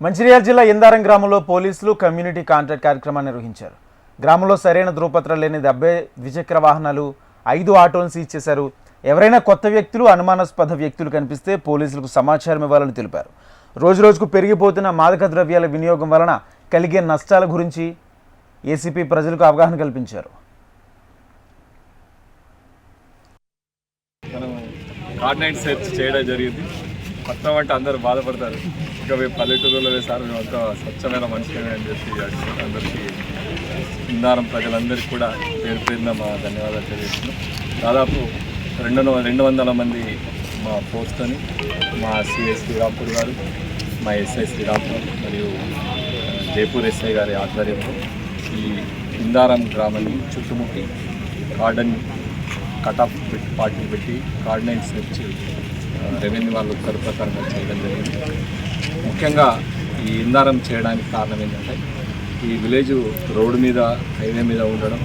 మంచిర్యాల జిల్లా ఇందారం గ్రామంలో పోలీసులు కమ్యూనిటీ కాంట్రాక్ట్ కార్యక్రమాన్ని నిర్వహించారు. గ్రామంలో సరైన ధృవపత్రాలు లేని 70 ద్విచక్ర వాహనాలు, 5 ఆటోలను సీజ్ చేశారు. ఎవరైనా కొత్త వ్యక్తులు, అనుమానాస్పద వ్యక్తులు కనిపిస్తే పోలీసులకు సమాచారం ఇవ్వాలని తెలిపారు. రోజురోజుకు పెరిగిపోతున్న మాదక ద్రవ్యాల వినియోగం వలన కలిగే నష్టాల గురించి ఏసీపీ ప్రజలకు అవగాహన కల్పించారు. మనం కార్డినైట్ సెర్చ్ చేయడం జరిగింది. మొత్తం అంటే అందరూ బాధపడతారు. ఇంకా మేము పల్లెటూరులో వేసారు, మేము అంతా స్వచ్ఛమైన మనుషులమే అని చెప్పి అందరికీ ఇందారం ప్రజలందరికీ కూడా పేరు పేరున మా ధన్యవాదాలు తెలియజేస్తున్నాం. దాదాపు 200 మంది మా పోస్ట్ని, మా సిఐ శ్రీరాంపూర్ గారు, మా ఎస్ఐ శ్రీరాంపూర్ మరియు జైపూర్ ఎస్ఐ గారి ఆధ్వర్యంలో ఈ ఇందారం గ్రామాన్ని చుట్టుముట్టి గార్డెన్ కటాఫ్ పార్టీ పెట్టి కార్డినైట్ సెర్చ్ రెవెన్యూ వాళ్ళు ఉత్తర్వు ప్రకారంగా చేయడం జరిగింది. ముఖ్యంగా ఈ ఇందారం చేయడానికి కారణం ఏంటంటే ఈ విలేజ్ రోడ్డు మీద, హైవే మీద ఉండడం,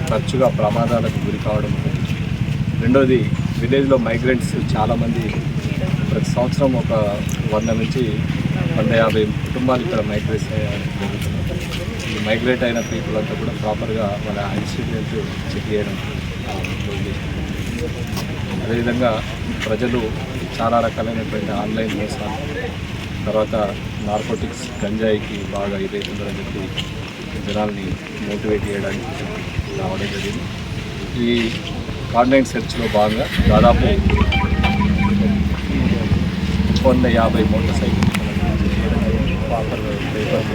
తరచుగా ప్రమాదాలకు గురి కావడం. రెండోది, విలేజ్లో మైగ్రెంట్స్ చాలామంది ప్రతి సంవత్సరం ఒక 100 నుంచి 150 కుటుంబాలు ఇక్కడ మైగ్రేట్ జరుగుతున్నాయి. ఈ మైగ్రేట్ అయిన పీపుల్ అంతా కూడా ప్రాపర్గా వాళ్ళ ఇన్స్టిట్యూట్ చెక్ చేయడం. అదేవిధంగా ప్రజలు చాలా రకాలైనటువంటి ఆన్లైన్ మోసాలు, తర్వాత నార్కోటిక్స్, గంజాయికి బాగా ఇదవుతుందని చెప్పి జనాల్ని మోటివేట్ చేయడానికి రావడం జరిగింది. ఈ కార్డినైట్ సెర్చ్లో భాగంగా దాదాపు 150 మోటార్ సైకిల్ ప్రాపర్ పేపర్